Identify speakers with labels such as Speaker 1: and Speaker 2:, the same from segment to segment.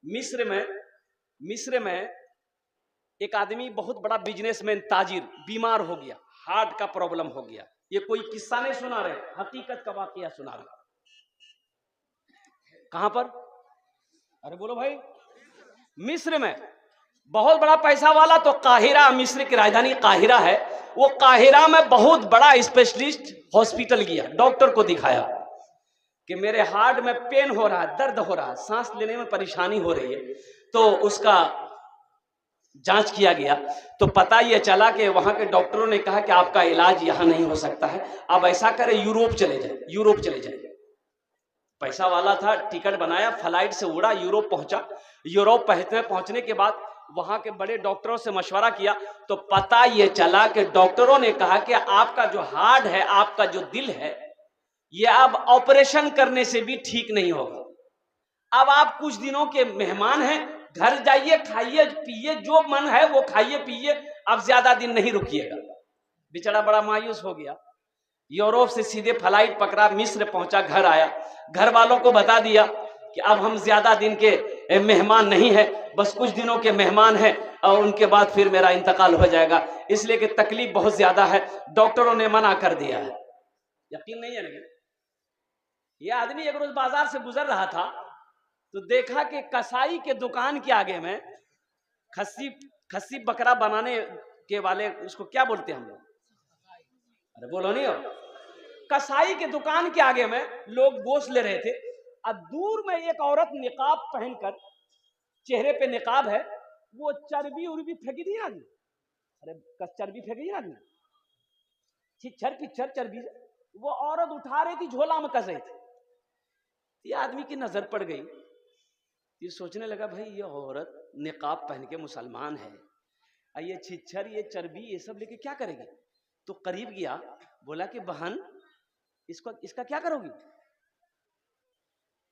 Speaker 1: मिस्र में एक आदमी बहुत बड़ा बिजनेसमैन ताजिर बीमार हो गया, हार्ट का प्रॉब्लम हो गया। ये कोई किस्सा नहीं सुना रहे, हकीकत का वाकया सुना रहे। कहां पर? अरे बोलो भाई। मिस्र में बहुत बड़ा पैसा वाला, तो काहिरा, मिस्र की राजधानी काहिरा है, वो काहिरा में बहुत बड़ा स्पेशलिस्ट हॉस्पिटल गया, डॉक्टर को दिखाया कि मेरे हार्ट में पेन हो रहा है, दर्द हो रहा है, सांस लेने में परेशानी हो रही है। तो उसका जांच किया गया तो पता यह चला कि वहां के डॉक्टरों ने कहा कि आपका इलाज यहां नहीं हो सकता है, आप ऐसा करें यूरोप चले जाए। पैसा वाला था, टिकट बनाया, फ्लाइट से उड़ा, यूरोप पहुंचा। यूरोप पहुंचने के बाद वहां के बड़े डॉक्टरों से मशवरा किया तो पता यह चला कि डॉक्टरों ने कहा कि आपका जो हार्ट है, आपका जो दिल है, यह अब ऑपरेशन करने से भी ठीक नहीं होगा। अब आप कुछ दिनों के मेहमान हैं, घर जाइए, खाइए पिए, जो मन है वो खाइए पिए, अब ज्यादा दिन नहीं रुकिएगा। बेचारा बड़ा मायूस हो गया, यूरोप से सीधे फ्लाइट पकड़ा, मिस्र पहुंचा, घर आया, घर वालों को बता दिया कि अब हम ज्यादा दिन के मेहमान नहीं है, बस कुछ दिनों के मेहमान हैं और उनके बाद फिर मेरा इंतकाल हो जाएगा, इसलिए कि तकलीफ बहुत ज्यादा है, डॉक्टरों ने मना कर दिया है। यकीन नहीं है लेकिन यह आदमी एक रोज बाजार से गुजर रहा था तो देखा कि कसाई के दुकान के आगे में खस्सी बकरा बनाने के वाले, उसको क्या बोलते हैं हम लोग? अरे बोलो नहीं हो। कसाई के दुकान के आगे में लोग गोश्त ले रहे थे और दूर में एक औरत निकाब पहनकर, चेहरे पे निकाब है, वो चर्बी उर्बी फेंकी थी आदमी। अरे चर्बी फेंकी आदमी, छिछर पिछर चर्बी, वो औरत उठा रही थी, झोला में कस रही थी। ये आदमी की नजर पड़ गई, ये सोचने लगा भाई ये औरत निकाब पहन के मुसलमान है, ये छिछर ये चर्बी ये सब लेके क्या करेगी? तो करीब गया, बोला कि बहन इसका क्या करोगी?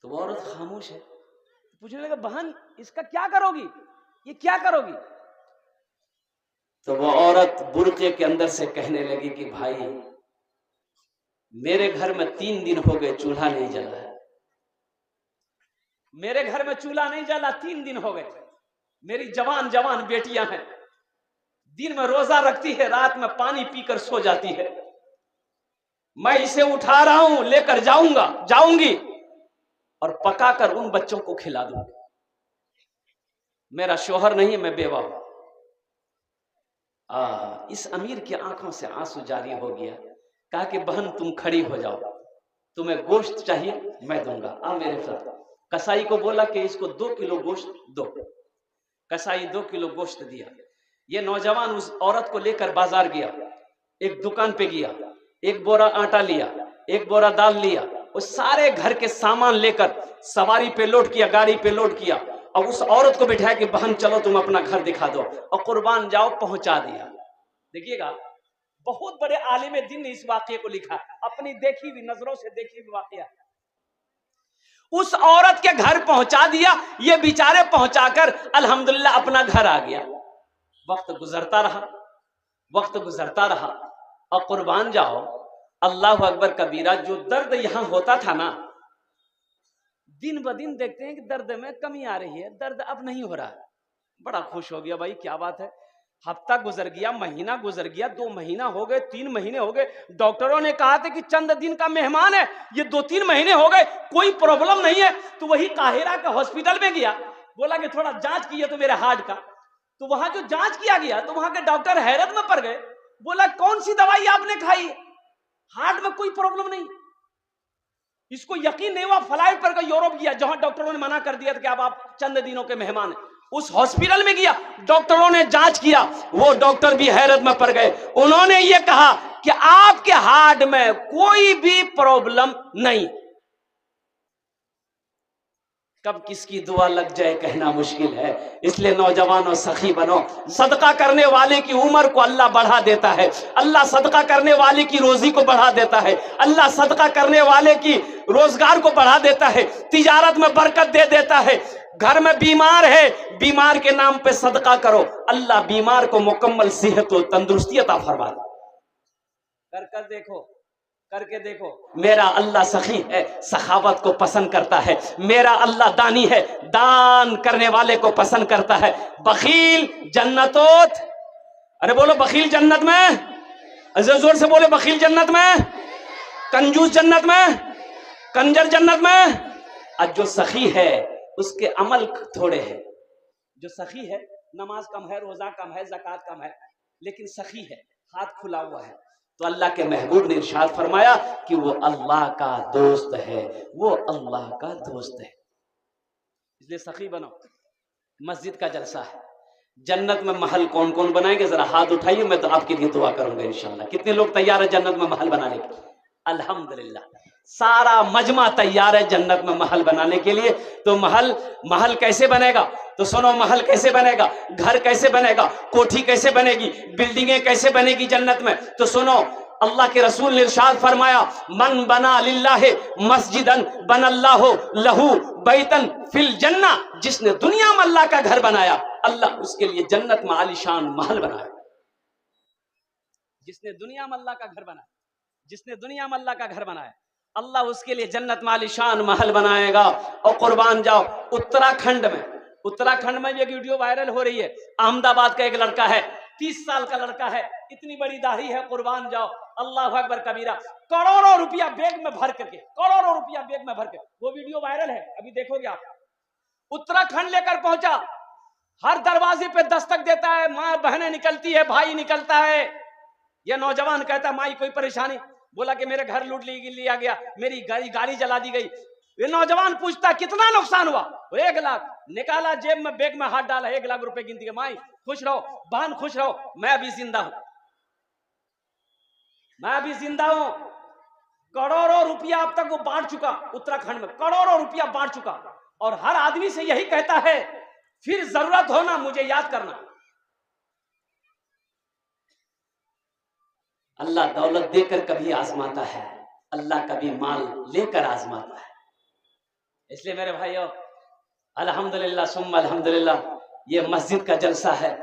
Speaker 1: तो वो औरत खामोश है, तो पूछने लगा बहन इसका क्या करोगी, ये क्या करोगी? तो वो औरत बुर्के के अंदर से कहने लगी कि भाई मेरे घर में 3 दिन हो गए चूल्हा नहीं जला है, मेरे घर में चूल्हा नहीं जला 3 दिन हो गए। मेरी जवान जवान बेटियां हैं, दिन में रोजा रखती है, रात में पानी पीकर सो जाती है। मैं इसे उठा रहा हूं, लेकर जाऊंगी और पकाकर उन बच्चों को खिला दूंगी। मेरा शोहर नहीं है, मैं बेवा हूं। इस अमीर की आंखों से आंसू जारी हो गया। कहा कि बहन तुम खड़ी हो जाओ, तुम्हें गोश्त चाहिए मैं दूंगा, आ मेरे साथ। कसाई को बोला कि इसको 2 किलो गोश्त दो। कसाई 2 किलो गोश्त दिया। ये नौजवान उस औरत को लेकर बाजार गया, एक दुकान पे गया, 1 बोरा आटा लिया, 1 बोरा दाल लिया, वो सारे घर के सामान लेकर सवारी पे लोड किया, गाड़ी पे लोड किया और उस औरत को बिठाया कि बहन चलो तुम अपना घर दिखा दो और कुर्बान जाओ, पहुंचा दिया। देखिएगा बहुत बड़े आलिम दीन ने इस वाकये को लिखा, अपनी देखी हुई नजरों से देखी हुई वाकया। उस औरत के घर पहुंचा दिया, ये बेचारे पहुंचाकर अल्हम्दुलिल्लाह अपना घर आ गया। वक्त गुजरता रहा और कुर्बान जाओ, अल्लाह अकबर कबीरा, जो दर्द यहां होता था ना, दिन ब दिन देखते हैं कि दर्द में कमी आ रही है, दर्द अब नहीं हो रहा है। बड़ा खुश हो गया, भाई क्या बात है। हफ्ता गुजर गया, महीना गुजर गया, 2 महीना हो गए, 3 महीने हो गए। डॉक्टरों ने कहा था कि चंद दिन का मेहमान है, ये 2-3 महीने हो गए, कोई प्रॉब्लम नहीं है। तो वही काहिरा के हॉस्पिटल में गया, बोला कि थोड़ा जांच किया तो मेरे हार्ट का। तो वहां जो जांच किया गया तो वहां के डॉक्टर हैरत में पड़ गए, बोला कौन सी दवाई आपने खाई, हार्ट में कोई प्रॉब्लम नहीं। इसको यकीन नहीं हुआ, फ्लाइट पर यूरोप गया जहां डॉक्टरों ने मना कर दिया था कि अब आप चंद दिनों के मेहमान हैं। उस हॉस्पिटल में गया, डॉक्टरों ने जांच किया, वो डॉक्टर भी हैरत में पड़ गए। उन्होंने ये कहा कि आपके हार्ट में कोई भी प्रॉब्लम नहीं। कब किसकी दुआ लग जाए कहना मुश्किल है, इसलिए नौजवानों सखी बनो। सदका करने वाले की उम्र को अल्लाह बढ़ा देता है, अल्लाह सदका करने वाले की रोजी को बढ़ा देता है, अल्लाह सदका करने वाले की रोजगार को बढ़ा देता है, तिजारत में बरकत दे देता है। घर में बीमार है, बीमार के नाम पे सदका करो, अल्लाह बीमार को मुकम्मल सेहत और तंदुरुस्ती अता फरमा। कर देखो, करके देखो। मेरा अल्लाह सखी है, सखावत को पसंद करता है। मेरा अल्लाह दानी है, दान करने वाले को पसंद करता है। बखील जन्नतोत, अरे बोलो बखील जन्नत में, जोर से बोले बखील जन्नत में, कंजूस जन्नत में, कंजर जन्नत में। और जो सखी है उसके अमल थोड़े हैं। जो सखी है, नमाज कम है, रोजा कम है, ज़कात कम है, लेकिन सखी है, हाथ खुला हुआ है, तो अल्लाह के महबूब ने इरशाद फरमाया कि वो अल्लाह का दोस्त है, वो अल्लाह का दोस्त है। इसलिए सखी बनो। मस्जिद का जलसा है, जन्नत में महल कौन कौन बनाएंगे, जरा हाथ उठाइए, मैं तो आपके लिए दुआ करूंगा इंशाल्लाह। कितने लोग तैयार है जन्नत में महल बनाने के? अल्हम्दुलिल्लाह, सारा मजमा तैयार है जन्नत में महल बनाने के लिए। तो महल कैसे बनेगा? तो सुनो, महल कैसे बनेगा, घर कैसे बनेगा, कोठी कैसे बनेगी, बिल्डिंगें कैसे बनेगी जन्नत में? तो सुनो, अल्लाह के रसूल ने इरशाद फरमाया, मन बना लिल्लाहि मस्जिदन बनल्लाहु लहू बैतन फिल जन्ना। जिसने दुनिया में अल्लाह का घर बनाया, अल्लाह उसके लिए जन्नत में आलीशान महल बनाया। जिसने दुनिया में अल्लाह का घर बनाया, जिसने दुनिया में अल्लाह का घर बनाया, अल्लाह उसके लिए जन्नत में आलीशान महल बनाएगा। और कुर्बान जाओ, उत्तराखंड में ये वीडियो वायरल हो रही है। अहमदाबाद का एक लड़का है, 30 साल का लड़का है, इतनी बड़ी दाढ़ी है, कुर्बान जाओ, अल्लाह अकबर कबीरा, करोड़ों रुपया बैग में भर करके, करोड़ों रुपया बैग में भर के, वो वीडियो वायरल है, अभी देखोगे आप। उत्तराखंड लेकर पहुंचा, हर दरवाजे पे दस्तक देता है, माँ बहनें निकलती है, भाई निकलता है। यह नौजवान कहता, माई कोई परेशानी? बोला कि मेरे घर लूट लिया गया, मेरी गाड़ी जला दी गई। ये नौजवान पूछता, कितना नुकसान हुआ? 1 लाख। निकाला, जेब में बैग में हाथ डाला, 1 लाख रुपए गिनती है। माई खुश रहो, बहन खुश रहो, मैं अभी जिंदा हूं, मैं अभी जिंदा हूं। करोड़ों रुपया अब तक वो बांट चुका, उत्तराखंड में करोड़ों रुपया बांट चुका, और हर आदमी से यही कहता है, फिर जरूरत हो ना मुझे याद करना। अल्लाह दौलत देकर कभी आजमाता है, अल्लाह कभी माल लेकर आजमाता है। इसलिए मेरे भाइयों, अल्हम्दुलिल्लाह सुम्मा अल्हम्दुलिल्लाह, ये मस्जिद का जलसा है।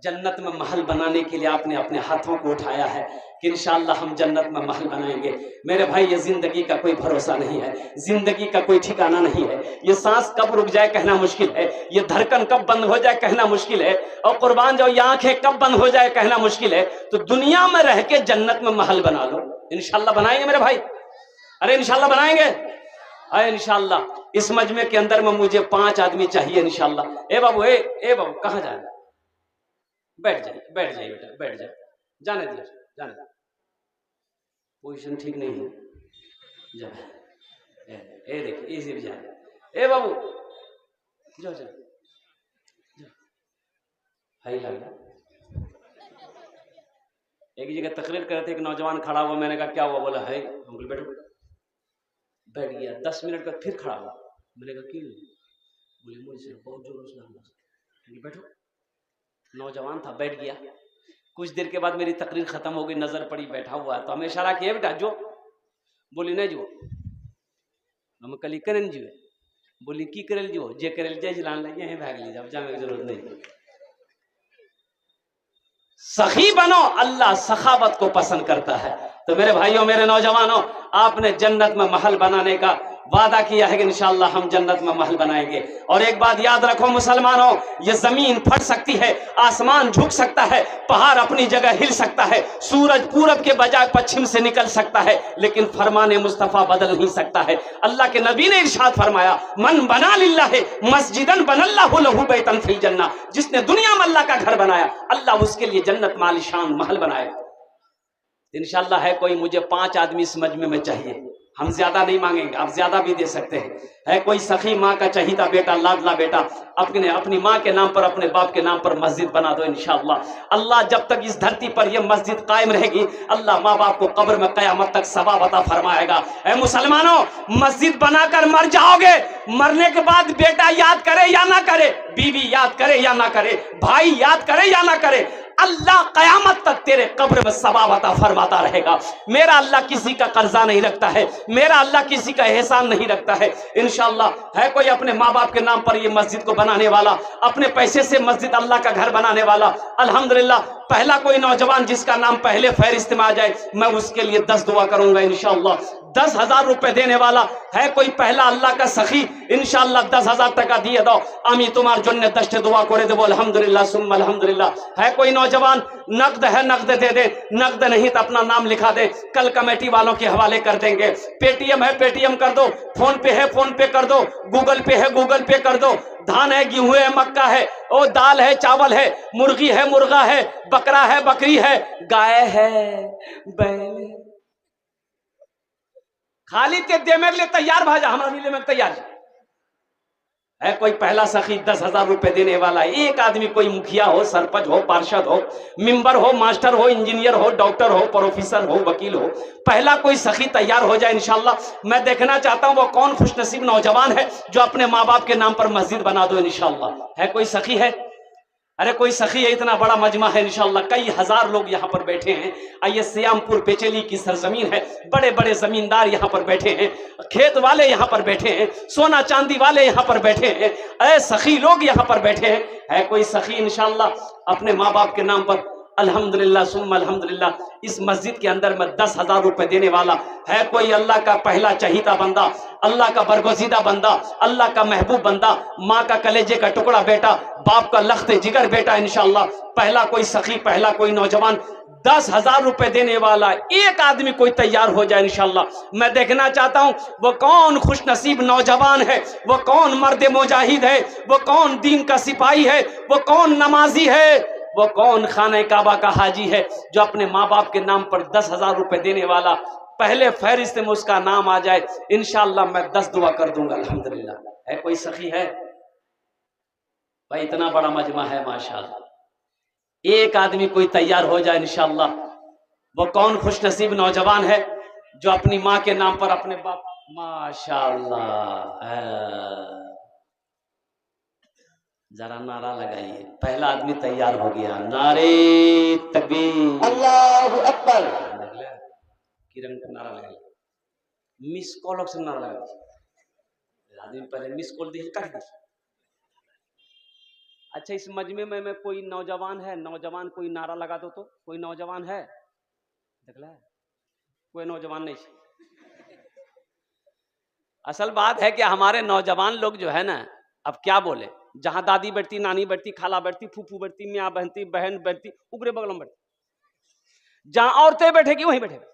Speaker 1: जन्नत में महल बनाने के लिए आपने अपने हाथों को उठाया है कि इंशाअल्लाह हम जन्नत में महल बनाएंगे। मेरे भाई, ये जिंदगी का कोई भरोसा नहीं है, जिंदगी का कोई ठिकाना नहीं है। ये सांस कब रुक जाए कहना मुश्किल है, ये धड़कन कब बंद हो जाए कहना मुश्किल है, और कुर्बान जाओ, ये आंखें कब बंद हो जाए कहना मुश्किल है। तो दुनिया में रह के जन्नत में महल बना लो। इंशाअल्लाह बनाएंगे मेरे भाई, अरे इंशाअल्लाह बनाएंगे, अरे इंशाअल्लाह। इस मजमे के अंदर में मुझे 5 आदमी चाहिए इंशाअल्लाह। ए बाबू, ए बाबू, कहाँ जाए? बैठ जाइए बेटा, बैठ जाए, जाने दिया, जाने दिया, पोजीशन ठीक नहीं है। देखिए, इसी भी जाए। ए बाबू, जाओ, हाई लगा। एक जगह तकरीर कर रहे थे, एक नौजवान खड़ा हुआ, मैंने कहा क्या हुआ? बोला है अंकल बैठो। बैठ गया, 10 मिनट बाद फिर खड़ा हुआ, मैंने कहा क्यों? बोले मुझे बहुत जोर से। बैठो। नौजवान था, बैठ गया। कुछ देर के बाद मेरी तकरीर खत्म हो गई, नजर पड़ी बैठा हुआ, तो हमें इशारा किया, बेटा जो। बोली नहीं जो, हम कल करें जो, बोली की करेल जो, जे करेल जय जलान लगे यहीं भाग ली, जाओ, जाने की जरूरत नहीं। सखी बनो, अल्लाह सखावत को पसंद करता है। तो मेरे भाइयों, मेरे नौजवानों, आपने जन्नत में महल बनाने का वादा किया है कि इंशाअल्लाह हम जन्नत में महल बनाएंगे। और एक बात याद रखो मुसलमानों, ये जमीन फट सकती है, आसमान झुक सकता है, पहाड़ अपनी जगह हिल सकता है, सूरज पूरब के बजाय पश्चिम से निकल सकता है, लेकिन फरमाने मुस्तफा बदल नहीं सकता है। अल्लाह के नबी ने इरशाद फरमाया, मन बना लिल्लाहि मस्जिदन बनल्लाहु लहू बैतन फिल जन्ना। जिसने दुनिया में अल्लाह का घर बनाया, अल्लाह उसके लिए जन्नत में आलीशान महल बनाएगा। इंशाअल्लाह है कोई, मुझे 5 आदमी इस मजमे में चाहिए, हम ज्यादा नहीं मांगेंगे, आप ज्यादा भी दे सकते हैं। है कोई सखी माँ का चहीता बेटा, लाडला बेटा, अपनी माँ के नाम पर, अपने बाप के नाम पर मस्जिद बना दो इंशाअल्लाह। अल्लाह जब तक इस धरती पर यह मस्जिद कायम रहेगी, अल्लाह माँ बाप को कब्र में कयामत तक सवाब अता फरमाएगा। ऐ मुसलमानों, मस्जिद बनाकर मर जाओगे, मरने के बाद बेटा याद करे या ना करे, बीवी याद करे या ना करे, भाई याद करे या ना करे, अल्लाह कयामत तक तेरे कब्र में सवाब अता फरमाता रहेगा। मेरा अल्लाह किसी का कर्जा नहीं रखता है, मेरा अल्लाह किसी का एहसान नहीं रखता है। इंशाअल्लाह है कोई अपने माँ बाप के नाम पर ये मस्जिद को बनाने वाला, अपने पैसे से मस्जिद अल्लाह का घर बनाने वाला, अल्हम्दुलिल्लाह पहला कोई नौजवान जिसका नाम पहले फहरिस्त में आ जाए, मैं उसके लिए 10 दुआ करूंगा इंशाअल्लाह। 10,000 रुपए देने वाला है कोई पहला अल्लाह का सखी, इंशाअल्लाह 10,000 टका दिए दो। आमी तुम्हार जन्ने 10 दुआ करे देवो अल्हम्दुलिल्लाह सुम्मा अल्हम्दुलिल्लाह। है कोई नौजवान नकद है, नकद दे दे, नकद नहीं तो अपना नाम लिखा दे, कल कमेटी वालों के हवाले कर देंगे। पेटीएम है पेटीएम कर दो, फोन पे है फोन पे कर दो, गूगल पे है गूगल पे कर दो। धान है, गेहूं है, मक्का है, ओ दाल है, चावल है, मुर्गी है, मुर्गा है, बकरा है, बकरी है, गाय है, बैल है। खाली ते दे मेरे लिए तैयार भाजा, हमारा लिए मैं तैयार है। कोई पहला सखी 10,000 रुपए देने वाला है। एक आदमी, कोई मुखिया हो, सरपंच हो, पार्षद हो, मेंबर हो, मास्टर हो, इंजीनियर हो, डॉक्टर हो, प्रोफेसर हो, वकील हो, पहला कोई सखी तैयार हो जाए इंशाअल्लाह। मैं देखना चाहता हूं वो कौन खुशनसीब नौजवान है जो अपने माँ बाप के नाम पर मस्जिद बना दो इंशाअल्लाह। है कोई सखी है? अरे कोई सखी है? इतना बड़ा मजमा है इंशाअल्लाह, कई हजार लोग यहाँ पर बैठे हैं। आइए, श्यामपुर बेचेली की सरजमीन है, बड़े बड़े जमींदार यहाँ पर बैठे हैं, खेत वाले यहाँ पर बैठे हैं, सोना चांदी वाले यहाँ पर बैठे हैं, ऐ सखी लोग यहाँ पर बैठे हैं। है कोई सखी इंशाअल्लाह अपने माँ बाप के नाम पर अल्हम्दुलिल्लाह सुम्मा अल्हम्दुलिल्लाह इस मस्जिद के अंदर में 10,000 रुपए देने वाला है कोई अल्लाह का पहला चहीता बंदा, अल्लाह का बरगुज़ीदा बंदा, अल्लाह का महबूब बंदा, माँ का कलेजे का टुकड़ा बेटा, बाप का लख्ते जिगर बेटा इंशाअल्लाह। पहला कोई सखी, पहला कोई नौजवान 10,000 रुपए देने वाला एक आदमी कोई तैयार हो जाए इंशाअल्लाह। मैं देखना चाहता हूं वो कौन खुशनसीब नौजवान है, वो कौन मर्द मुजाहिद है, वो कौन दीन का सिपाही है, वो कौन नमाजी है, वो कौन खाने काबा का हाजी है जो अपने माँ बाप के नाम पर 10,000 रुपए देने वाला पहले फहरिस्त में उसका नाम आ जाए इंशाअल्लाह। मैं 10 दुआ कर दूंगा अल्हम्दुलिल्लाह। है कोई सखी है? भाई इतना बड़ा मजमा है माशाअल्लाह, एक आदमी कोई तैयार हो जाए इंशाअल्लाह। वो कौन खुशनसीब नौजवान है जो अपनी माँ के नाम पर अपने बाप, माशाअल्लाह। जरा नारा लगाइए। पहला आदमी तैयार हो गया, नारे तकबीर, अल्लाहु अकबर। किरण का नारा लगाइए, मिस कॉल से नारा लगाइए। आदमी पहले मिस कॉल दी कर दी। अच्छा, इस मजमे में कोई नौजवान है? नौजवान कोई नारा लगा दो तो। कोई नौजवान है? देख ला, कोई नौजवान नहीं। असल बात है कि हमारे नौजवान लोग जो है ना, अब क्या बोले, जहां दादी बैठती, नानी बैठती, खाला बैठती, फूफू बैठती, मियाँ बहनती, बहन बैठती, उगरे बगल में बैठती, जहां औरतें बैठेगी वहीं बैठेगी।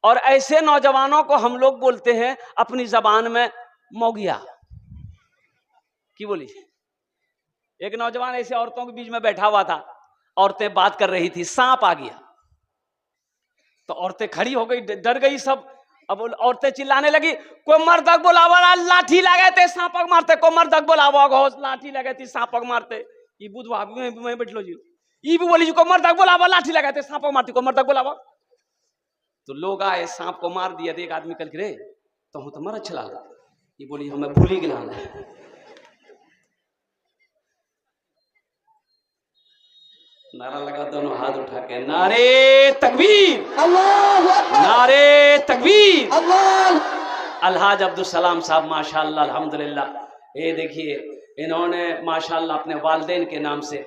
Speaker 1: और ऐसे नौजवानों को हम लोग बोलते हैं अपनी जबान में मौगिया। की बोली? एक नौजवान ऐसे औरतों के बीच में बैठा हुआ था, औरतें बात कर रही थी, सांप आ गया तो औरतें खड़ी हो गई, डर गई सब। अब औरतें चिल्लाने लगी, कोई मर्दक बुलावा, लाठी लगे थे सांपक मारते, को मर्दक बुलावा घोष लाठी लगे थी सांपक मारते। ये बुधवा में बैठ लो जी, ये भी बोली को मर्दक बुलावा, लाठी लगे थे सांपक मारती, को मर्दक बुलावा। तो लोग आए, सांप को मार दिया। एक आदमी कल रे तो हूं तो मर अच्छा लगा, ये बोली हमें भूल ही गिला। नारा लगा, दोनों हाथ उठा के नारे तकबीर, नारे तकबीर। अलहाज अब्दुल सलाम साहब माशाअल्लाह अल्हम्दुलिल्लाह। ये देखिए, इन्होंने माशाअल्लाह अपने वालिदैन के नाम से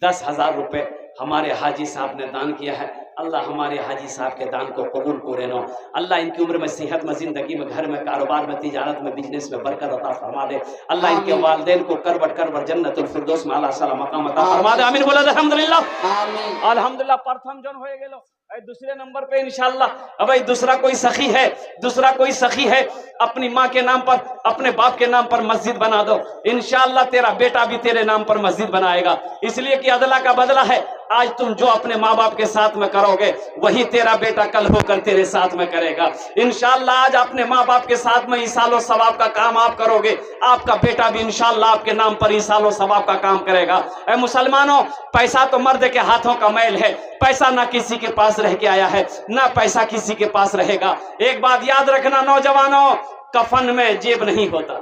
Speaker 1: 10,000 रुपए हमारे हाजी साहब ने दान किया है। अल्लाह हमारे हाजी साहब के दान को कबूल करे नो। अल्लाह इनकी उम्र में, सेहत में, जिंदगी में, घर में, कारोबार में, तिजारत में, बिजनेस में बरकत अता फरमा दे। अल्लाह इनके वालिदैन को करबट करबट जन्नतुल फिरदौस में आला साला मकाम अता फरमा दे। आमीन बोला अल्हम्दुलिल्लाह, आमीन अल्हम्दुलिल्लाह। प्रथम जन होए गेलो, दूसरे नंबर पे इंशाअल्लाह। अब भाई दूसरा कोई सखी है, दूसरा कोई सखी है, अपनी माँ के नाम पर, अपने बाप के नाम पर मस्जिद बना दो इंशाअल्लाह। तेरा बेटा भी तेरे नाम पर मस्जिद बनाएगा, इसलिए कि अदला का बदला है। आज तुम जो अपने माँ बाप के साथ में करोगे वही तेरा बेटा कल होकर तेरे साथ में करेगा इंशाअल्लाह। आज अपने माँ बाप के साथ में ईसालो सवाब का काम आप करोगे, आपका बेटा भी इंशाअल्लाह आपके नाम पर ईसालो सवाब का काम करेगा। ऐ मुसलमानों, पैसा तो मर्द के हाथों का मैल है, पैसा ना किसी के पास रह के आया है, ना पैसा किसी के पास रहेगा। एक बात याद रखना नौजवानों, कफन में जेब नहीं होता।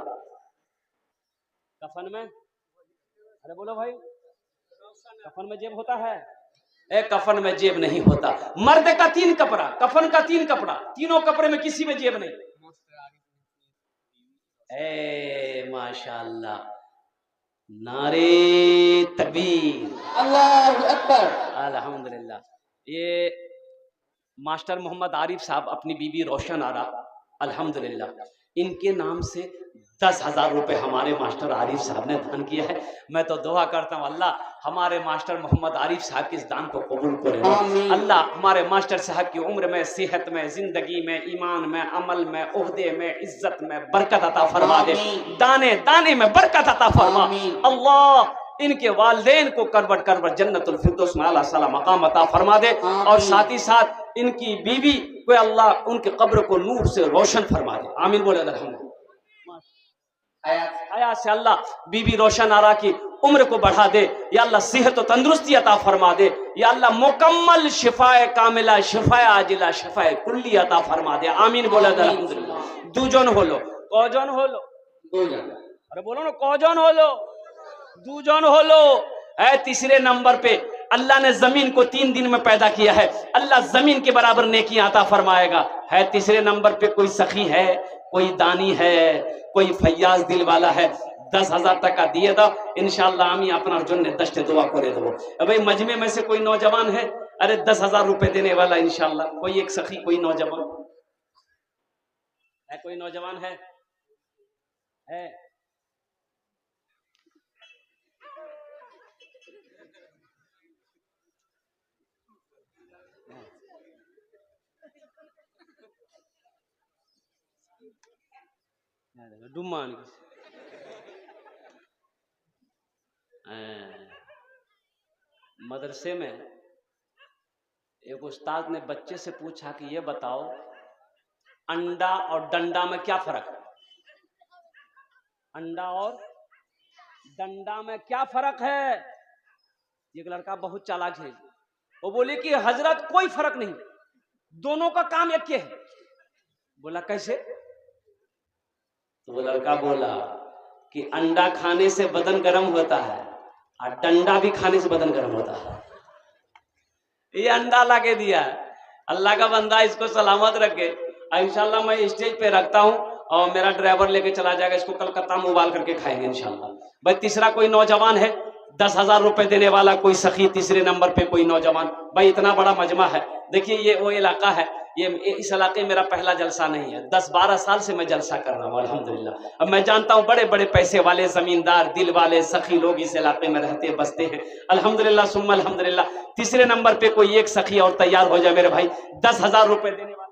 Speaker 1: कफन में, अरे बोलो भाई, कफन में जेब होता है? ए, कफन में जेब नहीं होता। मर्द का 3 कपड़ा, कफन का 3 कपड़ा, तीनों कपड़े में किसी में जेब नहीं। ए माशाअल्लाह, नारे तकबीर, अल्लाहु अकबर, अल्हम्दुलिल्लाह। ये मास्टर मोहम्मद आरिफ साहब अपनी बीबी रोशन आरा, अल्हम्दुलिल्लाह, इनके नाम से 10,000 रुपये हमारे मास्टर आरिफ साहब ने दान किया है। मैं तो दुआ करता हूँ अल्लाह हमारे मास्टर मोहम्मद आरिफ साहब के इस दान को कबूल करे। अल्लाह हमारे मास्टर साहब की उम्र में, सेहत में, जिंदगी में, ईमान में, अमल में, ओहदे में, इज्जत में बरकत अता फरमा दे, दाने दाने में बरकत अता फरमा। अल्लाह इनके वालिदैन को करवट करवट जन्नतुल फिरदौस में आला साला मकाम अता फरमा दे, और साथ ही साथ इनकी बीवी को अल्लाह उनके कब्र को नूर से रोशन फरमा दे। आमीन बोले अल्हम्दुलिल्लाह। हयात से अल्लाह बीबी रोशन आरा की उम्र को बढ़ा दे, या अल्लाह सेहत और तंदुरुस्ती अता फरमा दे, या अल्लाह मुकम्मल शिफाए कामिला, शिफाए आजिला, शिफाए कुल्ली अता फरमा दे। आमीन बोले अल्हम्दुलिल्लाह। दूजन होलो, कौजन होलो, अरे बोलो ना, कौजन होलो, दूजन होलो। है तीसरे नंबर पे अल्लाह ने जमीन को 3 दिन में पैदा किया है, अल्लाह जमीन के बराबर नेकी अता फरमाएगा। है तीसरे नंबर पे कोई सखी है, कोई दानी है, कोई फैयाज दिल वाला है, 10,000 টাকা दिए दो इंशाल्लाह आमी अपना जन्ने दस्ते दुआ करे दो। भाई मजमे में से कोई नौजवान है, अरे 10,000 रुपए देने वाला इंशाल्लाह, कोई एक सखी, कोई नौजवान है, कोई नौजवान है? डुमान मदरसे में एक उस्ताद ने बच्चे से पूछा कि ये बताओ अंडा और डंडा में क्या फर्क है? अंडा और डंडा में क्या फर्क है? एक लड़का बहुत चालाक है, वो बोले कि हजरत कोई फर्क नहीं, दोनों का काम एक ही है। बोला कैसे? तो वो लड़का बोला कि अंडा खाने से बदन गर्म होता है और डंडा भी खाने से बदन गर्म होता है। ये अंडा ला के दिया, अल्लाह का बंदा इसको सलामत रखे। इंशाल्लाह मैं स्टेज पे रखता हूँ और मेरा ड्राइवर लेके चला जाएगा, इसको कलकत्ता में उबाल करके खाएंगे इंशाल्लाह। भाई तीसरा कोई नौजवान है 10,000 रुपए देने वाला, कोई सखी तीसरे नंबर पे कोई नौजवान। भाई इतना बड़ा मजमा है, देखिए ये वो इलाका है, ये इस इलाके मेरा पहला जलसा नहीं है, 10-12 साल से मैं जलसा कर रहा हूँ अल्हम्दुलिल्लाह। अब मैं जानता हूँ बड़े बड़े पैसे वाले, जमींदार, दिल वाले, सखी लोग इस इलाके में रहते बसते हैं अल्हम्दुलिल्लाह सुम्मा अल्हम्दुलिल्लाह। तीसरे नंबर पे कोई एक सखी और तैयार हो जाए मेरे भाई, 10,000 रुपए देने वाला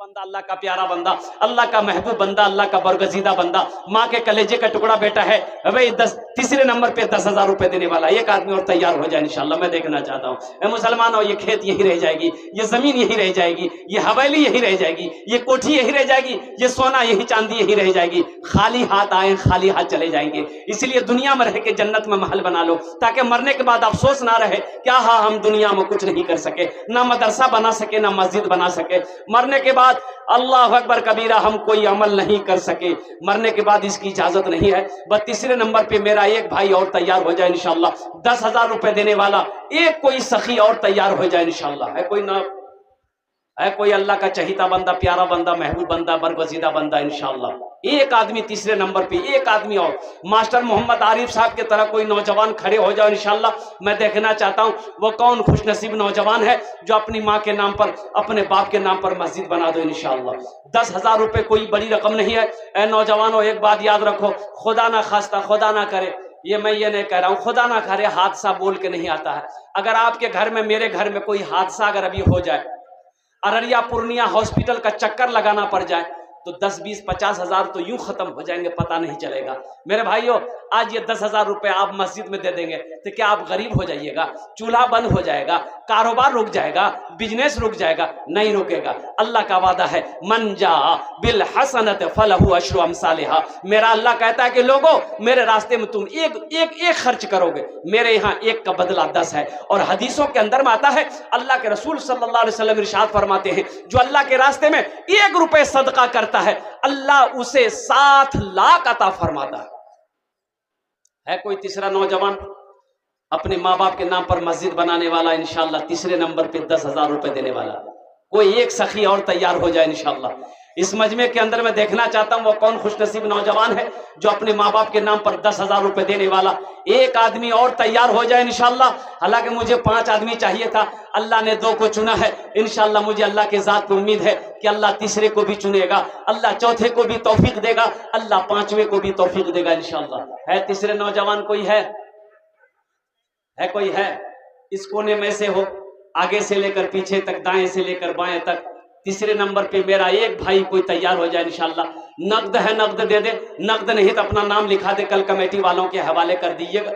Speaker 1: बंदा, अल्लाह का प्यारा बंदा, अल्लाह का महबूब बंदा, अल्लाह का बरगजीदा बंदा, माँ के कलेजे का टुकड़ा बेटा है भाई, तीसरे नंबर पे 10,000 रुपए देने वाला एक आदमी और तैयार हो जाए इंशाल्लाह। मैं देखना चाहता हूँ मुसलमानों, ये खेत यही रह जाएगी, ये जमीन यही रह जाएगी, ये हवेली यही रह जाएगी, ये कोठी यही रह जाएगी, ये सोना यही चांदी यही रह जाएगी। खाली हाथ आए खाली हाथ चले जाएंगे, इसलिए दुनिया में रह के जन्नत में महल बना लो, ताकि मरने के बाद अफसोस ना रहे क्या हाँ हम दुनिया में कुछ नहीं कर सके, ना मदरसा बना सके, ना मस्जिद बना सके, मरने के बाद अल्लाह अकबर कबीरा हम कोई अमल नहीं कर सके, मरने के बाद इसकी इजाजत नहीं है। बस तीसरे नंबर पे मेरा एक भाई और तैयार हो जाए इंशाल्लाह, 10,000 रुपए देने वाला एक कोई सखी और तैयार हो जाए इंशाल्लाह। है कोई ना, है कोई अल्लाह का चहीता बंदा, प्यारा बंदा, महबूब बंदा, बरगजीदा बंदा इंशाल्लाह। एक आदमी तीसरे नंबर पे, एक आदमी और मास्टर मोहम्मद आरिफ साहब की तरह कोई नौजवान खड़े हो जाओ इंशाल्लाह। मैं देखना चाहता हूं वो कौन खुशनसीब नौजवान है जो अपनी माँ के नाम पर, अपने बाप के नाम पर मस्जिद बना दो इंशाल्लाह। 10,000 रुपए कोई बड़ी रकम नहीं है। ए नौजवानों, एक बात याद रखो, खुदा ना खास्ता, खुदा ना करे, ये मैं ये नहीं कह रहा हूँ, खुदा ना करे, हादसा बोल के नहीं आता है। अगर आपके घर में, मेरे घर में कोई हादसा अगर अभी हो जाए, अररिया पूर्णिया हॉस्पिटल का चक्कर लगाना पड़ जाए, तो 10, 20, 50 हजार तो यूं खत्म हो जाएंगे, पता नहीं चलेगा। मेरे भाइयों, आज ये 10,000 रुपए आप मस्जिद में दे देंगे तो क्या आप गरीब हो जाइएगा? चूल्हा बंद हो जाएगा, कारोबार रुक जाएगा, बिजनेस रुक जाएगा? नहीं रुकेगा। अल्लाह का वादा है, मन जा बिल हसनत फलहु अशरु अमसालिहा। मेरा अल्लाह कहता है कि लोगों, मेरे रास्ते में तुम एक खर्च करोगे, मेरे यहाँ एक का बदला 10 है। और हदीसों के अंदर में आता है, अल्लाह के रसूल सल्लल्लाहु अलैहि वसल्लम इरशाद फरमाते हैं, जो अल्लाह के रास्ते में 1 रुपए सदका करता है, अल्लाह उसे 7 लाख अता फरमाता है। कोई तीसरा नौजवान अपने माँ बाप के नाम पर मस्जिद बनाने वाला इंशाल्लाह, तीसरे नंबर पे 10,000 रुपए देने वाला, कोई एक सखी और तैयार हो जाए इंशाल्लाह। इस मजमे के अंदर मैं देखना चाहता हूं वो कौन खुशनसीब नौजवान है जो अपने माँ बाप के नाम पर 10,000 रुपए देने वाला। एक आदमी और तैयार हो जाए इंशाल्लाह। हालांकि मुझे 5 आदमी चाहिए था, अल्लाह ने 2 को चुना है। इंशाल्लाह मुझे अल्लाह के जात पे उम्मीद है कि अल्लाह तीसरे को भी चुनेगा, अल्लाह चौथे को भी तौफीक देगा, अल्लाह 5वें को भी तौफीक देगा इंशाल्लाह। है तीसरे नौजवान कोई है कोई है? इस कोने में से हो, आगे से लेकर पीछे तक, दाएं से लेकर बाएं तक। तीसरे नंबर पे मेरा एक भाई कोई तैयार हो जाए इंशाल्लाह। नकद है नकद दे दे, नकद नहीं तो अपना नाम लिखा दे, कल कमेटी वालों के हवाले कर दीजिएगा।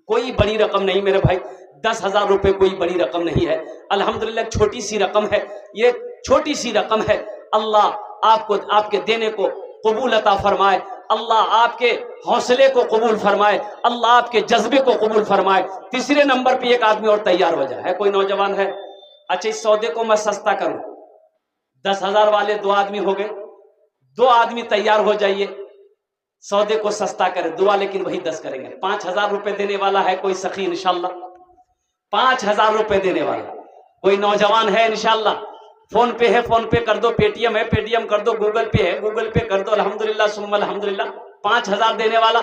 Speaker 1: कोई बड़ी रकम नहीं मेरे भाई, 10,000 रुपए कोई बड़ी रकम नहीं है। अल्हम्दुलिल्लाह छोटी सी रकम है, ये छोटी सी रकम है। अल्लाह आपको आपके देने को कबूल अता फरमाए, अल्लाह आपके हौसले को कबूल फरमाए, अल्लाह आपके जज्बे को कबूल फरमाए। तीसरे नंबर पे एक आदमी और तैयार हो जाए। है कोई नौजवान है? अच्छा, इस सौदे को मैं सस्ता करूं। 10,000 वाले 2 आदमी हो गए, 2 आदमी तैयार हो जाइए, सौदे को सस्ता करें। दुआ लेकिन वही 10 करेंगे। 5,000 रुपए देने वाला है कोई सखी इंशाल्लाह? 5,000 रुपए देने वाला कोई नौजवान है इंशाल्लाह? फोन पे है, फोन पे कर दो, पेटीएम है, पेटीएम कर दो, गूगल पे है, गूगल पे कर दो। अल्हम्दुलिल्लाह सुम्मा अल्हम्दुलिल्लाह। 5,000 देने वाला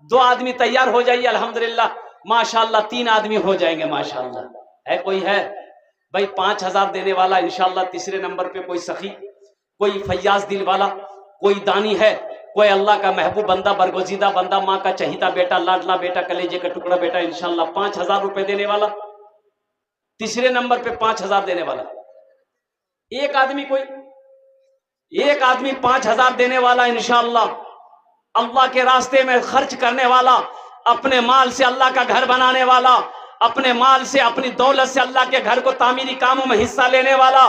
Speaker 1: 2 आदमी तैयार हो जाइए अल्हम्दुलिल्लाह। माशाल्लाह 3 आदमी हो जाएंगे माशाल्लाह। है कोई है भाई 5,000 देने वाला इंशाल्लाह? तीसरे नंबर पे कोई सखी, कोई फैयाज दिल वाला, कोई दानी है, कोई अल्लाह का महबूब बंदा, बरगुज़ीदा बंदा, माँ का चहीता बेटा, लाडला बेटा, कलेजे का टुकड़ा बेटा इंशाल्लाह 5,000 रुपए देने वाला। तीसरे नंबर पे 5,000 देने वाला एक आदमी, कोई एक आदमी 5,000 देने वाला इंशाल्लाह। अल्लाह के रास्ते में खर्च करने वाला, अपने माल से अल्लाह का घर बनाने वाला, अपने माल से, अपनी दौलत से अल्लाह के घर को तामीरी कामों में हिस्सा लेने वाला,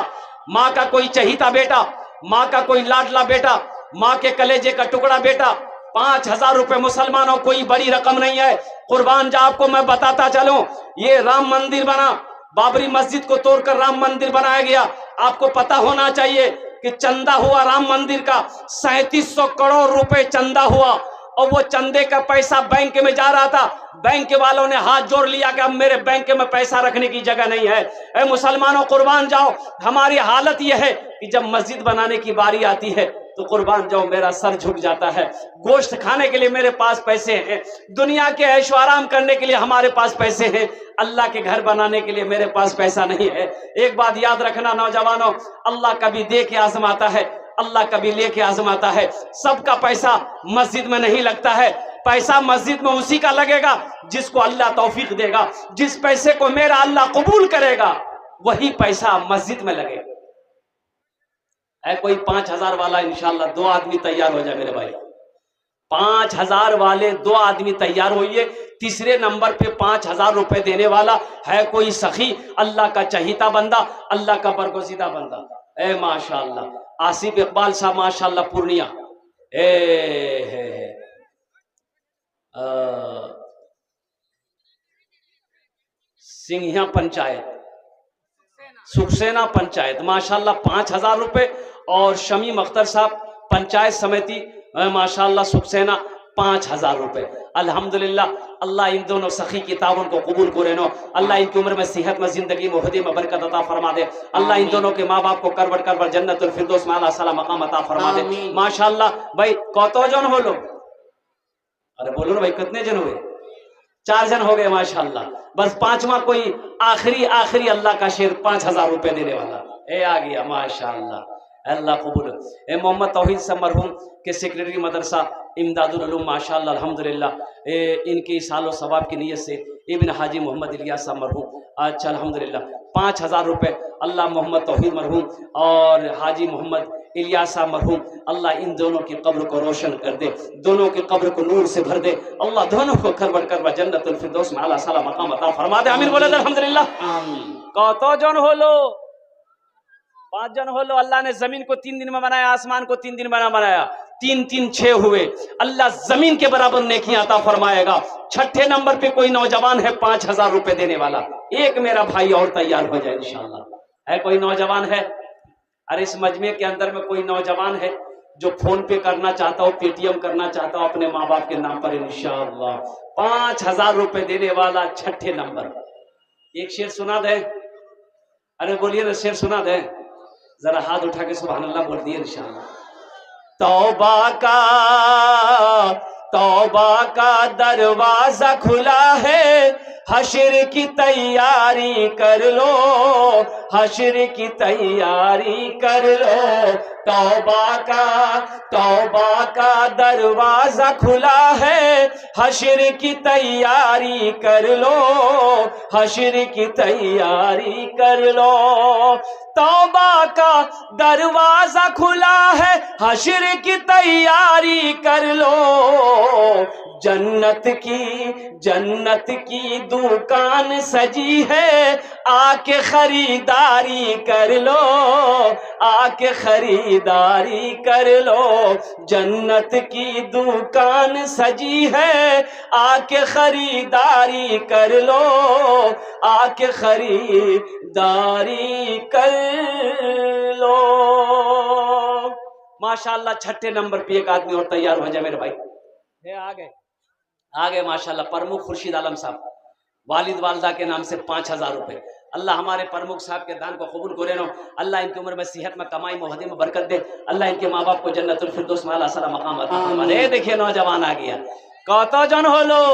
Speaker 1: माँ का कोई चहीता बेटा, माँ का कोई लाडला बेटा, माँ के कलेजे का टुकड़ा बेटा। 5,000 रुपए मुसलमानों कोई बड़ी रकम नहीं है। कुर्बान जा आपको मैं बताता चलूं, ये राम मंदिर बना, बाबरी मस्जिद को तोड़कर राम मंदिर बनाया गया। आपको पता होना चाहिए कि चंदा हुआ राम मंदिर का 3700 करोड़ रुपए चंदा हुआ, और वो चंदे का पैसा बैंक में जा रहा था। बैंक वालों ने हाथ जोड़ लिया कि अब मेरे बैंक में पैसा रखने की जगह नहीं है। ऐ मुसलमानों कुर्बान जाओ, हमारी हालत यह है कि जब मस्जिद बनाने की बारी आती है तो कुर्बान जाओ मेरा सर झुक जाता है। गोश्त खाने के लिए मेरे पास पैसे हैं, दुनिया के ऐशो आराम करने के लिए हमारे पास पैसे हैं, अल्लाह के घर बनाने के लिए मेरे पास पैसा नहीं है। एक बात याद रखना नौजवानों, अल्लाह कभी दे के आजमाता है, अल्लाह कभी लेके आजमाता है। सबका पैसा मस्जिद में नहीं लगता है। पैसा मस्जिद में उसी का लगेगा जिसको अल्लाह तौफीक देगा। जिस पैसे को मेरा अल्लाह कबूल करेगा वही पैसा मस्जिद में लगेगा। है कोई 5,000 वाला इंशाल्लाह? 2 आदमी तैयार हो जाए मेरे भाई। 5,000 वाले 2 आदमी तैयार होइए। तीसरे नंबर पे 5,000 रुपए देने वाला है कोई सखी, अल्लाह का चहीता बंदा, अल्लाह का बरगुज़ीदा बंदा। ए माशाल्लाह आसिफ इकबाल साहब माशाल्लाह पूर्णिया, सिंघिया पंचायत, सुखसेना पंचायत माशाल्लाह 5,000 रुपए। और शमीम अख्तर साहब पंचायत समिति माशाल्लाह सुखसेना 5,000 रुपए। अल्हम्दुलिल्लाह अल्लाह इन दोनों सखी की ताउन को कबूल करे नो। अल्लाह इनकी उम्र में सेहत में, जिंदगी में, उहदे में बरकत अता फरमा दे। अल्लाह इन दोनों के माँ बाप को करबट करबट जन्नतुल फिरदौस में आला सला मकाम अता फरमा दे माशाल्लाह। भाई कतो जन हो लो? अरे बोलो ना भाई, कितने जन हुए? 4 जन हो गए माशाल्लाह। बस 5वां कोई आखिरी अल्लाह का शेर 5,000 रुपए देने वाला ए आ गया माशाल्लाह। अल्लाह कबूल। ए मोहम्मद तौहीद साहब मरहूम के सेक्रेटरी मदरसा इमदादुल उलूम माशाल्लाह अल्हम्दुलिल्लाह, इनकी सालो सवाब की नीयत से इब्न हाजी मोहम्मद इलियास साहब मरहूम अच्छा अल्हम्दुलिल्लाह 5,000 रुपए। अल्लाह मोहम्मद तौहीद मरहूम और हाजी मोहम्मद इलियास साहब मरहूम, अल्लाह इन दोनों की कब्र को रोशन कर दे, दोनों की कब्र को नूर से भर दे। अल्लाह दोनों को करबट करबट जन्नतुल फिरदौस में आला सला मकाम अता फरमा दे। आमीन बोले अल्हम्दुलिल्लाह। आमीन। कतो जन हो लो? 5 जन हो लो। अल्लाह ने जमीन को 3 दिन में बनाया, आसमान को 3 दिन में बनाया, 3 3 6 हुए। अल्लाह जमीन के बराबर नेकियां अता फरमाएगा। 6ठे नंबर पे कोई नौजवान है 5,000 रुपए देने वाला। एक मेरा भाई और तैयार हो जाए इंशाल्लाह। है कोई नौजवान है? अरे इस मजमे के अंदर में कोई नौजवान है जो फोन पे करना चाहता हो, पेटीएम करना चाहता हो अपने माँ बाप के नाम पर इंशाल्लाह 5,000 रुपए देने वाला 6ठे नंबर। एक शेर सुना दे। अरे बोलिए ना, शेर सुना दे। जरा हाथ उठा के सुभान अल्लाह बोल दिए इंशाअल्लाह। तौबा का दरवाजा खुला है, हश्र की तैयारी कर लो, हश्र की तैयारी कर लो। तौबा का दरवाजा खुला है, हश्र की तैयारी कर लो, हश्र की तैयारी कर लो। तौबा का दरवाजा खुला है, हश्र की तैयारी कर लो। जन्नत की दुकान सजी है, आके खरीदारी कर लो, आके खरीदारी कर लो। जन्नत की दुकान सजी है, आके खरीदारी कर लो, आके खरीदारी कर लो। माशाल्लाह छठे नंबर पे एक आदमी और तैयार हो जाए मेरे भाई। आगे माशाल्लाह प्रमुख खुर्शीद आलम साहब, वालिद वालदा के नाम से 5000 रुपए। अल्लाह हमारे प्रमुख साहब के दान को कबूल करे नो। अल्लाह इनकी उम्र में सेहत में कमाई मोहदी में बरकत दे। अल्लाह इनके माँ बाप को जन्नतुल फिरदौस में आला सलाम मकाम अता फरमाए। देखिए नौजवान आ गया, कत जन हलो